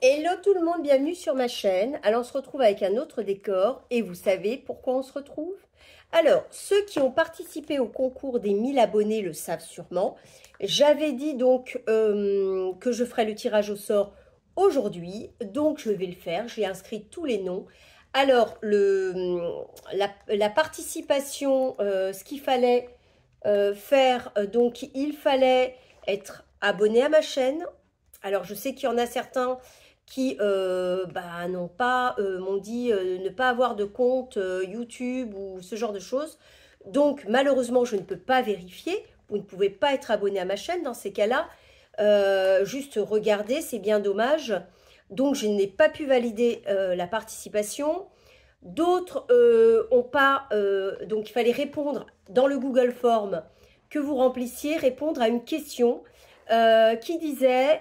Hello tout le monde, bienvenue sur ma chaîne. Alors on se retrouve avec un autre décor et vous savez pourquoi on se retrouve? Alors ceux qui ont participé au concours des 1000 abonnés le savent sûrement. J'avais dit donc que je ferais le tirage au sort aujourd'hui, donc je vais le faire. J'ai inscrit tous les noms. Alors la participation, ce qu'il fallait faire, donc il fallait être abonné à ma chaîne. Alors je sais qu'il y en a certains qui n'ont pas, m'ont dit ne pas avoir de compte YouTube ou ce genre de choses. Donc malheureusement, je ne peux pas vérifier. Vous ne pouvez pas être abonné à ma chaîne dans ces cas-là. Juste regarder, c'est bien dommage. Donc je n'ai pas pu valider la participation. D'autres ont pas, donc il fallait répondre dans le Google Form que vous remplissiez, répondre à une question qui disait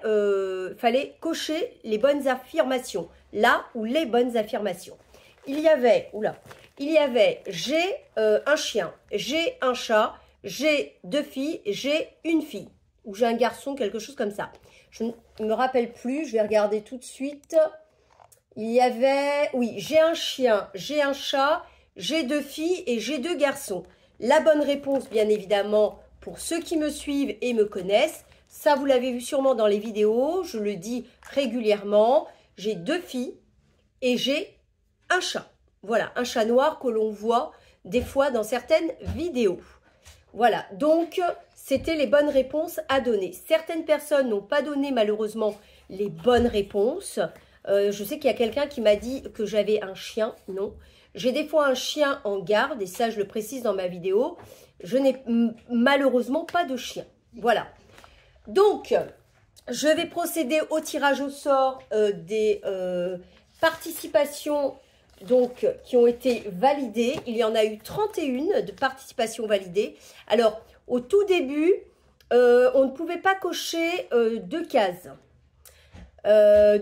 fallait cocher les bonnes affirmations, là ou les bonnes affirmations. Il y avait j'ai un chien, j'ai un chat, j'ai 2 filles, j'ai une fille, ou j'ai un garçon, quelque chose comme ça. Je ne me rappelle plus, je vais regarder tout de suite. Il y avait, oui, j'ai un chien, j'ai un chat, j'ai 2 filles et j'ai 2 garçons. La bonne réponse, bien évidemment, pour ceux qui me suivent et me connaissent, ça, vous l'avez vu sûrement dans les vidéos, je le dis régulièrement, j'ai 2 filles et j'ai un chat. Voilà, un chat noir que l'on voit des fois dans certaines vidéos. Voilà, donc c'était les bonnes réponses à donner. Certaines personnes n'ont pas donné malheureusement les bonnes réponses. Je sais qu'il y a quelqu'un qui m'a dit que j'avais un chien. Non, j'ai des fois un chien en garde et ça je le précise dans ma vidéo. Je n'ai malheureusement pas de chien. Voilà. Donc, je vais procéder au tirage au sort des participations donc, qui ont été validées. Il y en a eu 31 de participations validées. Alors, au tout début, on ne pouvait pas cocher 2 cases.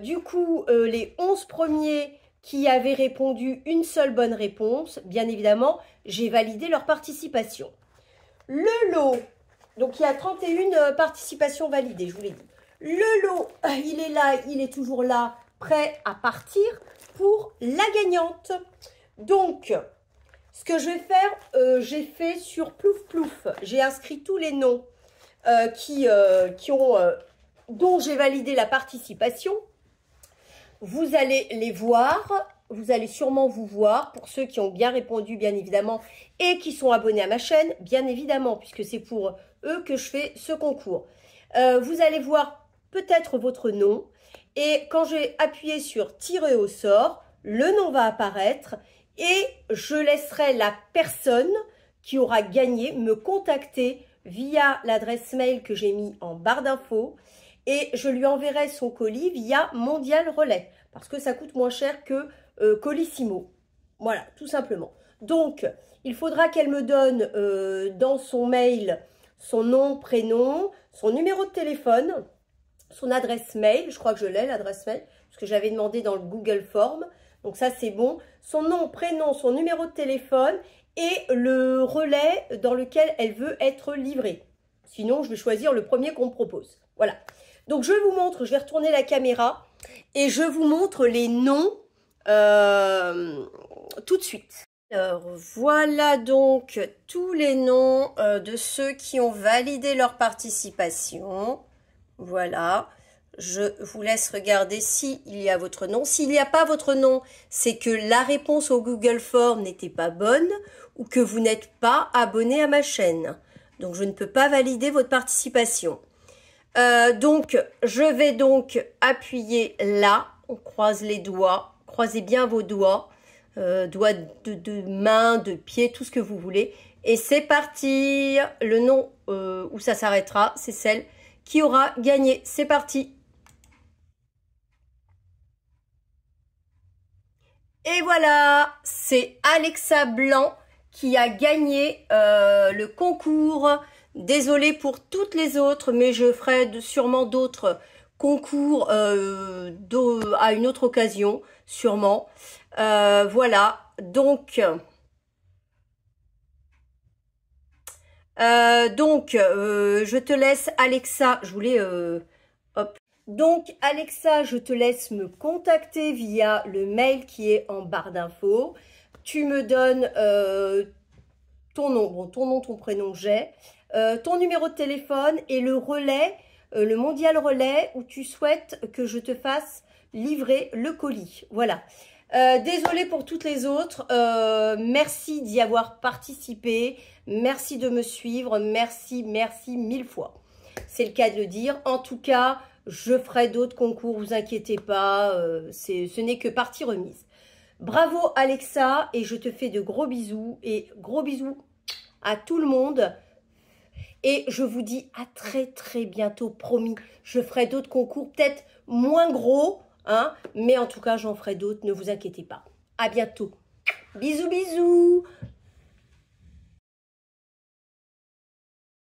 Du coup, les 11 premiers qui avaient répondu une seule bonne réponse, bien évidemment, j'ai validé leur participation. Le lot, donc il y a 31 participations validées, je vous l'ai dit. Le lot, il est là, il est toujours là, prêt à partir pour la gagnante. Donc, ce que je vais faire, j'ai fait sur Plouf Plouf. J'ai inscrit tous les noms dont j'ai validé la participation. Vous allez les voir, vous allez sûrement vous voir, pour ceux qui ont bien répondu, bien évidemment, et qui sont abonnés à ma chaîne, bien évidemment, puisque c'est pour eux que je fais ce concours. Vous allez voir peut-être votre nom, et quand j'ai appuyé sur tirer au sort, le nom va apparaître, et je laisserai la personne qui aura gagné me contacter via l'adresse mail que j'ai mis en barre d'infos, et je lui enverrai son colis via Mondial Relais, parce que ça coûte moins cher que Colissimo. Voilà, tout simplement. Donc, il faudra qu'elle me donne dans son mail son nom, prénom, son numéro de téléphone, son adresse mail. Je crois que je l'ai, l'adresse mail, parce que j'avais demandé dans le Google Form. Donc ça, c'est bon. Son nom, prénom, son numéro de téléphone et le relais dans lequel elle veut être livrée. Sinon, je vais choisir le premier qu'on me propose. Voilà. Donc, je vous montre, je vais retourner la caméra et je vous montre les noms tout de suite. Alors, voilà donc tous les noms de ceux qui ont validé leur participation. Voilà. Je vous laisse regarder s'il y a votre nom. S'il n'y a pas votre nom, c'est que la réponse au Google Form n'était pas bonne ou que vous n'êtes pas abonné à ma chaîne. Donc, je ne peux pas valider votre participation. Donc, je vais donc appuyer là. On croise les doigts. Croisez bien vos doigts. Doigts de main, de pied, tout ce que vous voulez. Et c'est parti. Le nom où ça s'arrêtera, c'est celle qui aura gagné. C'est parti. Et voilà, c'est Alexa Blanc qui a gagné le concours. Désolée pour toutes les autres, mais je ferai sûrement d'autres concours à une autre occasion, sûrement. Voilà, donc... je te laisse Alexa, je voulais... hop. Donc, Alexa, je te laisse me contacter via le mail qui est en barre d'infos. Tu me donnes ton nom, bon, ton nom, ton prénom, j'ai, ton numéro de téléphone et le relais, le mondial relais où tu souhaites que je te fasse livrer le colis. Voilà. Désolée pour toutes les autres. Merci d'y avoir participé. Merci de me suivre. Merci, merci mille fois. C'est le cas de le dire. En tout cas, je ferai d'autres concours, vous inquiétez pas. Ce n'est que partie remise. Bravo Alexa et je te fais de gros bisous et gros bisous à tout le monde. Et je vous dis à très très bientôt, promis. Je ferai d'autres concours, peut-être moins gros, hein, mais en tout cas j'en ferai d'autres, ne vous inquiétez pas. À bientôt. Bisous bisous.